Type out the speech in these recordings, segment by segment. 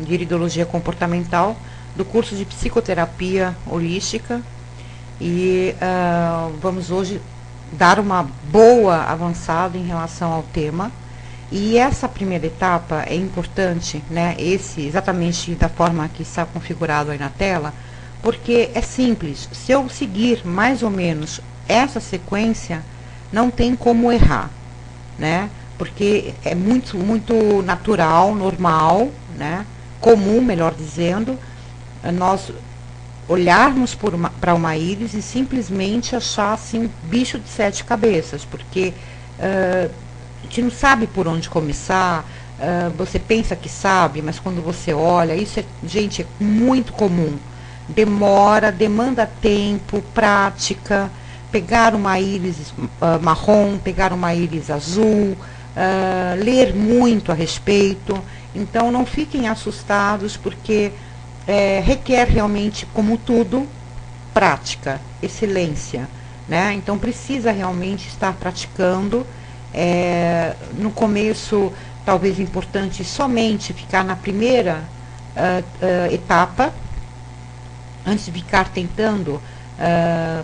de iridologia comportamental do curso de psicoterapia holística e vamos hoje dar uma boa avançada em relação ao tema. E essa primeira etapa é importante, né, exatamente da forma que está configurado aí na tela, porque é simples, se eu seguir mais ou menos essa sequência, não tem como errar, né, porque é muito natural, normal, né, comum, melhor dizendo, nós olharmos para uma íris e simplesmente achar assim, um bicho de 7 cabeças, porque a gente não sabe por onde começar, você pensa que sabe, mas quando você olha, isso gente, é muito comum. Demanda tempo, prática, pegar uma íris marrom, pegar uma íris azul, ler muito a respeito. Então não fiquem assustados, porque requer realmente, como tudo, prática, excelência, né? Então precisa realmente estar praticando. No começo, talvez importante somente ficar na primeira etapa, antes de ficar tentando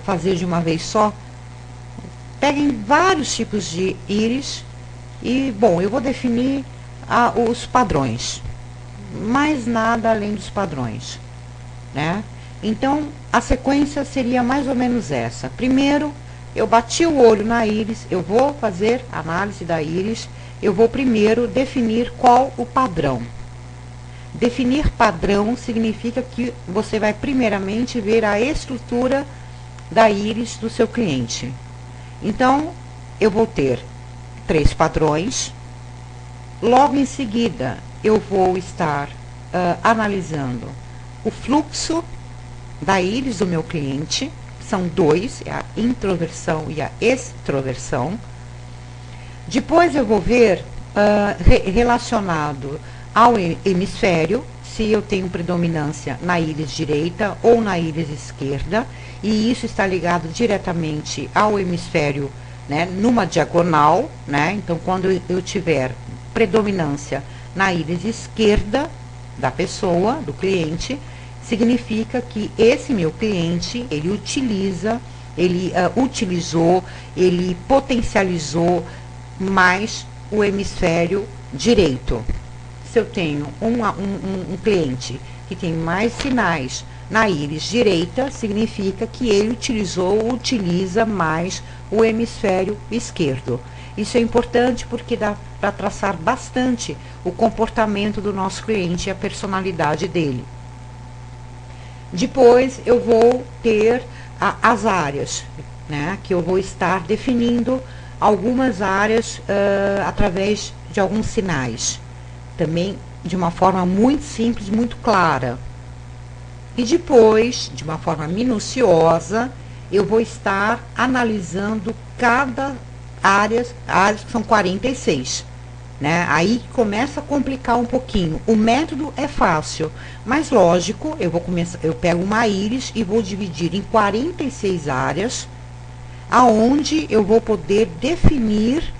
fazer de uma vez só. Peguem vários tipos de íris e, bom, eu vou definir os padrões, mais nada além dos padrões, né? Então, a sequência seria mais ou menos essa. Primeiro, eu bati o olho na íris, eu vou fazer análise da íris, eu vou primeiro definir qual o padrão. Definir padrão significa que você vai primeiramente ver a estrutura da íris do seu cliente. Então, eu vou ter 3 padrões. Logo em seguida, eu vou estar analisando o fluxo da íris do meu cliente. São 2, a introversão e a extroversão. Depois eu vou ver relacionado ao hemisfério, se eu tenho predominância na íris direita ou na íris esquerda, e isso está ligado diretamente ao hemisfério, né, numa diagonal, né? Então, quando eu tiver predominância na íris esquerda da pessoa, do cliente, significa que esse meu cliente, ele utilizou, ele potencializou mais o hemisfério direito. Se eu tenho um cliente que tem mais sinais na íris direita, significa que ele utiliza mais o hemisfério esquerdo. Isso é importante porque dá para traçar bastante o comportamento do nosso cliente e a personalidade dele. Depois eu vou ter as áreas, né, que eu vou estar definindo algumas áreas através de alguns sinais. Também de uma forma muito simples, muito clara. E depois, de uma forma minuciosa, eu vou estar analisando cada áreas que são 46. Né? Aí começa a complicar um pouquinho. O método é fácil, mas lógico, eu pego uma íris e vou dividir em 46 áreas, aonde eu vou poder definir,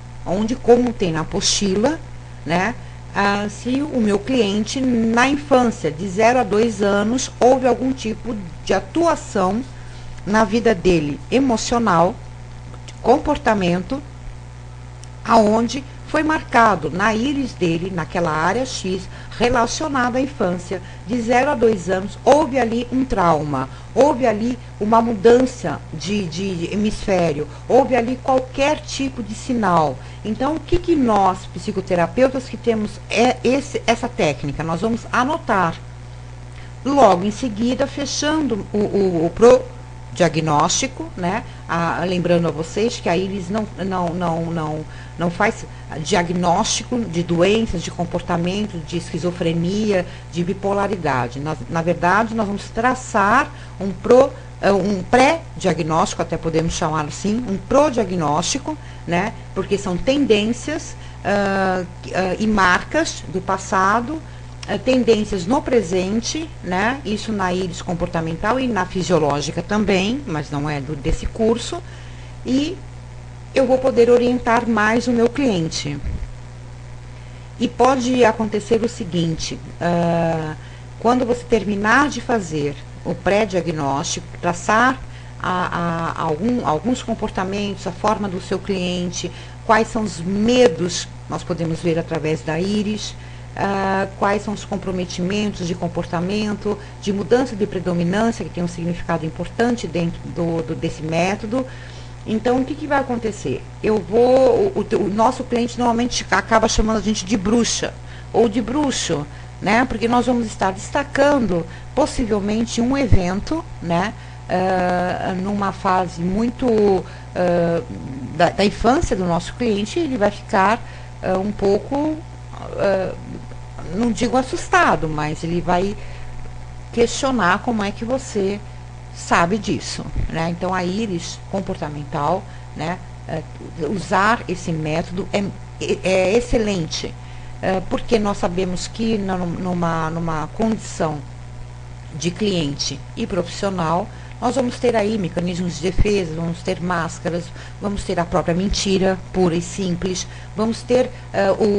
como tem na apostila, né? Se o meu cliente, na infância, de 0 a 2 anos, houve algum tipo de atuação na vida dele emocional, de comportamento, aonde foi marcado na íris dele, naquela área X, relacionada à infância, de 0 a 2 anos, houve ali um trauma, houve ali uma mudança de hemisfério, houve ali qualquer tipo de sinal. Então, o que nós, psicoterapeutas, que temos essa técnica, nós vamos anotar. Logo em seguida, fechando o diagnóstico, né? Lembrando a vocês que a íris não faz diagnóstico de doenças, de comportamento, de esquizofrenia, de bipolaridade. Na verdade, nós vamos traçar um pré-diagnóstico, até podemos chamar assim, um prodiagnóstico, né? Porque são tendências e marcas do passado, tendências no presente, né? Isso na íris comportamental e na fisiológica também, mas não é desse curso, e eu vou poder orientar mais o meu cliente. E pode acontecer o seguinte, quando você terminar de fazer o pré-diagnóstico, traçar alguns comportamentos, a forma do seu cliente, quais são os medos, nós podemos ver através da íris, quais são os comprometimentos de comportamento, de mudança de predominância, que tem um significado importante dentro desse método. Então, o que vai acontecer? O nosso cliente normalmente acaba chamando a gente de bruxa ou de bruxo, né? Porque nós vamos estar destacando possivelmente um evento, né? Numa fase muito da infância do nosso cliente, ele vai ficar um pouco, não digo assustado, mas ele vai questionar como é que você sabe disso, né? Então a íris comportamental, né, usar esse método é excelente, porque nós sabemos que numa condição de cliente e profissional, nós vamos ter aí mecanismos de defesa, vamos ter máscaras, vamos ter a própria mentira pura e simples, vamos ter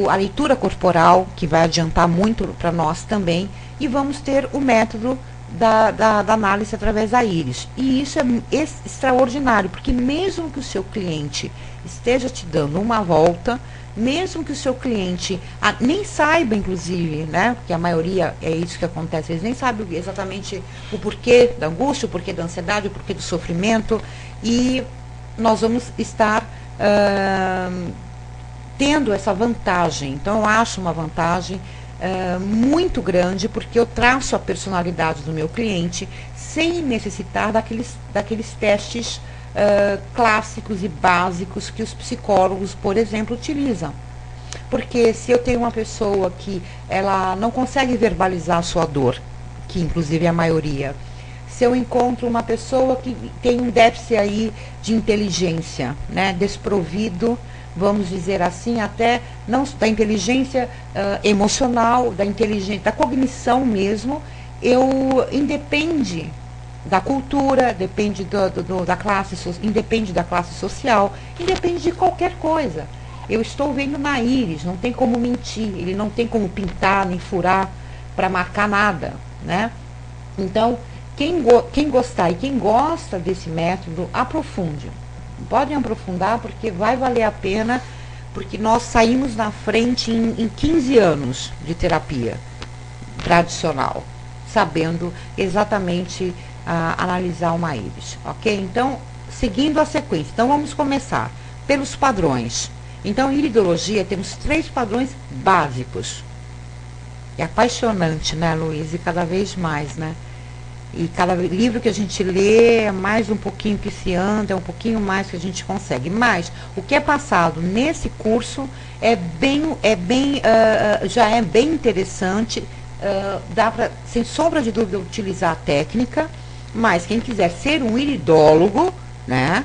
a leitura corporal, que vai adiantar muito para nós também, e vamos ter o método da análise através da íris. E isso é extraordinário, porque mesmo que o seu cliente esteja te dando uma volta, mesmo que o seu cliente nem saiba, inclusive, né, porque a maioria é isso que acontece, eles nem sabem exatamente o porquê da angústia, o porquê da ansiedade, o porquê do sofrimento, e nós vamos estar tendo essa vantagem. Então, eu acho uma vantagem muito grande, porque eu traço a personalidade do meu cliente sem necessitar daqueles testes clássicos e básicos que os psicólogos, por exemplo, utilizam. Porque se eu tenho uma pessoa que ela não consegue verbalizar a sua dor, que inclusive é a maioria, se eu encontro uma pessoa que tem um déficit aí de inteligência, né, desprovido, vamos dizer assim, até não da inteligência emocional, da inteligência, da cognição mesmo, independe da cultura, depende da classe, independe da classe social, independe de qualquer coisa. Eu estou vendo na íris, não tem como mentir, ele não tem como pintar nem furar para marcar nada, né? Então, quem gostar e quem gosta desse método, aprofunde. Podem aprofundar, porque vai valer a pena, porque nós saímos na frente em 15 anos de terapia tradicional, sabendo exatamente analisar uma íris, ok? Então, seguindo a sequência. Então, vamos começar pelos padrões. Então, em iridologia, temos 3 padrões básicos. É apaixonante, né, Luiz? E cada vez mais, né? E cada livro que a gente lê é mais um pouquinho que se anda, é um pouquinho mais que a gente consegue. Mas o que é passado nesse curso já é bem interessante. Dá para, sem sombra de dúvida, utilizar a técnica. Mas quem quiser ser um iridólogo, né?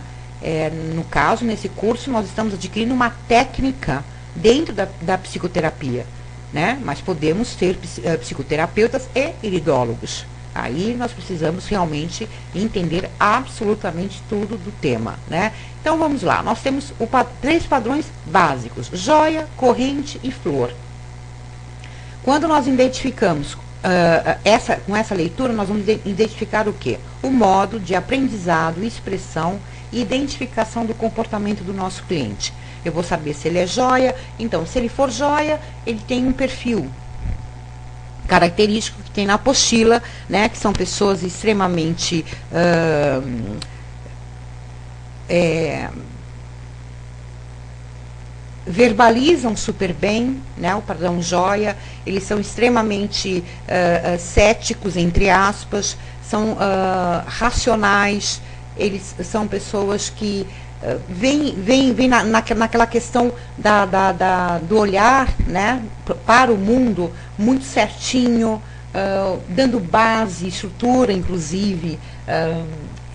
No caso, nesse curso, nós estamos adquirindo uma técnica dentro da psicoterapia, né? Mas podemos ser psicoterapeutas e iridólogos. Aí nós precisamos realmente entender absolutamente tudo do tema, né? Então vamos lá, nós temos 3 padrões básicos: joia, corrente e flor. Quando nós identificamos com essa leitura, nós vamos identificar o quê? O modo de aprendizado, expressão e identificação do comportamento do nosso cliente. Eu vou saber se ele é joia. Então, se ele for joia, ele tem um perfil característico que tem na apostila, né, que são pessoas extremamente verbalizam super bem, né, o padrão joia. Eles são extremamente céticos, entre aspas, são racionais, eles são pessoas que vem naquela questão do olhar, né, para o mundo muito certinho, dando base, estrutura, inclusive,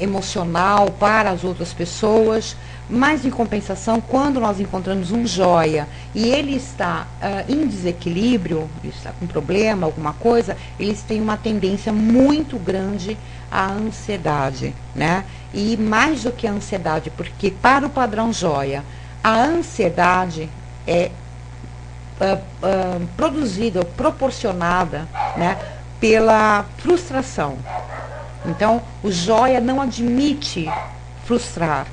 emocional para as outras pessoas. Mas, em compensação, quando nós encontramos um joia e ele está em desequilíbrio, ele está com problema, alguma coisa, eles têm uma tendência muito grande à ansiedade, né? E mais do que a ansiedade, porque para o padrão joia, a ansiedade é produzida ou proporcionada, né, pela frustração. Então, o joia não admite frustrar.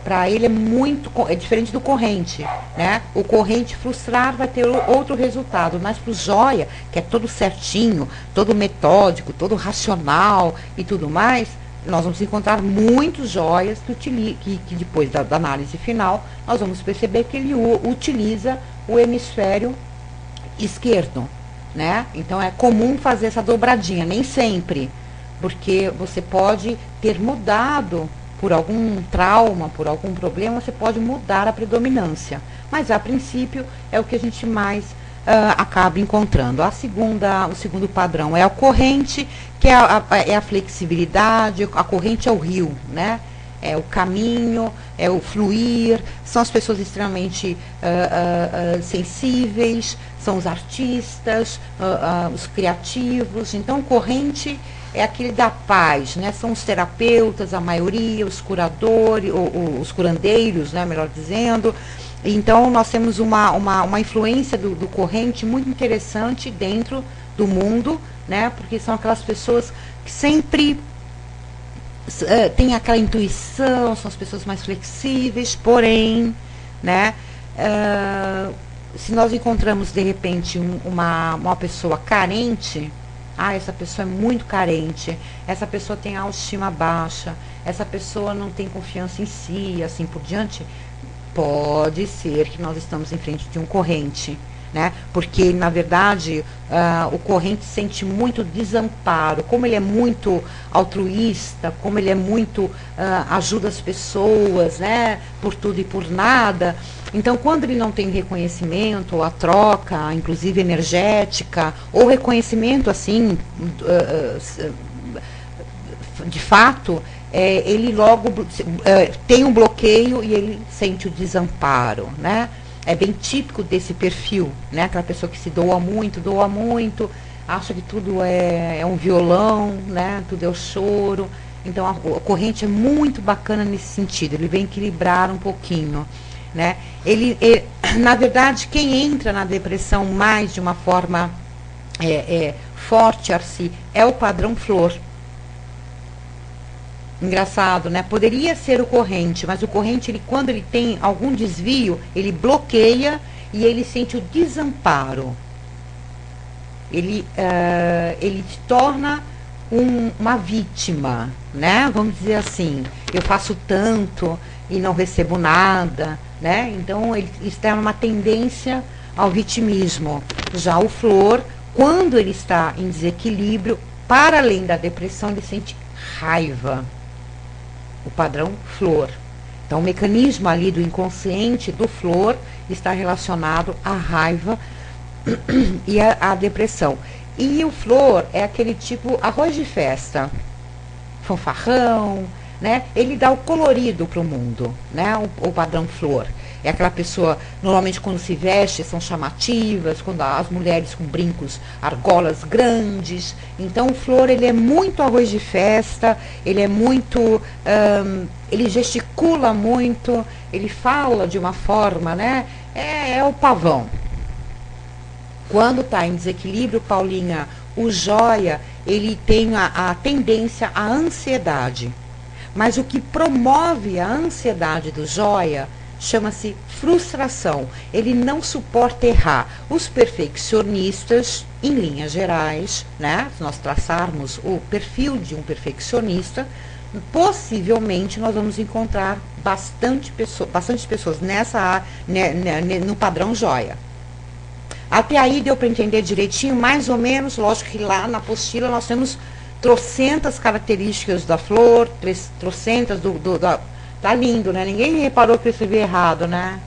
Para ele é diferente do corrente, né? O corrente frustrar vai ter outro resultado, mas para o joia, que é todo certinho, todo metódico, todo racional e tudo mais, nós vamos encontrar muitos joias que depois da análise final, nós vamos perceber que ele utiliza o hemisfério esquerdo, né? Então é comum fazer essa dobradinha, nem sempre, porque você pode ter mudado por algum trauma, por algum problema, você pode mudar a predominância. Mas, a princípio, é o que a gente mais acaba encontrando. O segundo padrão é a corrente, que é a flexibilidade, a corrente é o rio, né? É o caminho, é o fluir, são as pessoas extremamente sensíveis, são os artistas, os criativos. Então, corrente é aquele da paz, né? São os terapeutas, a maioria, os curadores, os curandeiros, né? Melhor dizendo. Então, nós temos uma influência do corrente muito interessante dentro do mundo, né? Porque são aquelas pessoas que sempre têm aquela intuição, são as pessoas mais flexíveis, porém, né? Se nós encontramos, de repente, uma pessoa carente, essa pessoa é muito carente, essa pessoa tem autoestima baixa, essa pessoa não tem confiança em si, assim por diante, pode ser que nós estamos em frente de um corrente, né? Porque, na verdade, o corrente sente muito desamparo, como ele é muito altruísta, como ele é muito, ajuda as pessoas, né? Por tudo e por nada. Então, quando ele não tem reconhecimento, ou a troca, inclusive energética, ou reconhecimento, assim, de fato, ele logo tem um bloqueio e ele sente o desamparo, né? É bem típico desse perfil, né? Aquela pessoa que se doa muito, acha que tudo é um violão, né? Tudo é o choro. Então, a corrente é muito bacana nesse sentido, ele vem equilibrar um pouquinho, né? Na verdade, quem entra na depressão mais de uma forma forte, Arci, é o padrão flor. Engraçado, né? Poderia ser o corrente, mas o corrente, quando ele tem algum desvio, ele bloqueia e ele sente o desamparo. Ele se torna uma vítima, né? Vamos dizer assim, eu faço tanto e não recebo nada, né? Então, ele está numa tendência ao vitimismo. Já o flor, quando ele está em desequilíbrio, para além da depressão, ele sente raiva. O padrão flor. Então, o mecanismo ali do inconsciente do flor está relacionado à raiva e à depressão. E o flor é aquele tipo arroz de festa, fanfarrão, né? Ele dá o colorido para o mundo, né? O padrão flor. É aquela pessoa, normalmente quando se veste, são chamativas, quando as mulheres com brincos, argolas grandes. Então, o flor, ele é muito arroz de festa, ele é muito, ele gesticula muito, ele fala de uma forma, né? É o pavão. Quando está em desequilíbrio, Paulinha, o joia, ele tem a tendência à ansiedade. Mas o que promove a ansiedade do joia chama-se frustração. Ele não suporta errar. Os perfeccionistas, em linhas gerais, né? Se nós traçarmos o perfil de um perfeccionista, possivelmente nós vamos encontrar bastante pessoas no padrão joia. Até aí deu para entender direitinho, mais ou menos. Lógico que lá na apostila nós temos trocentas características da flor, trocentas tá lindo, né? Ninguém reparou que eu escrevi errado, né?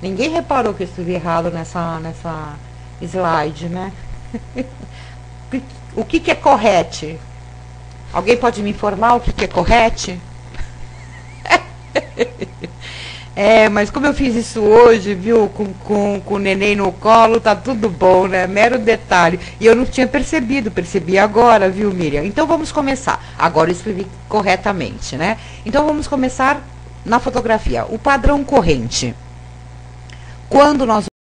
Ninguém reparou que eu escrevi errado nessa slide, né? O que é correte? Alguém pode me informar o que é correte? Mas como eu fiz isso hoje, viu, com o neném no colo, tá tudo bom, né? Mero detalhe. E eu não tinha percebi agora, viu, Miriam? Então vamos começar. Agora eu escrevi corretamente, né? Então vamos começar na fotografia. O padrão corrente. quando nós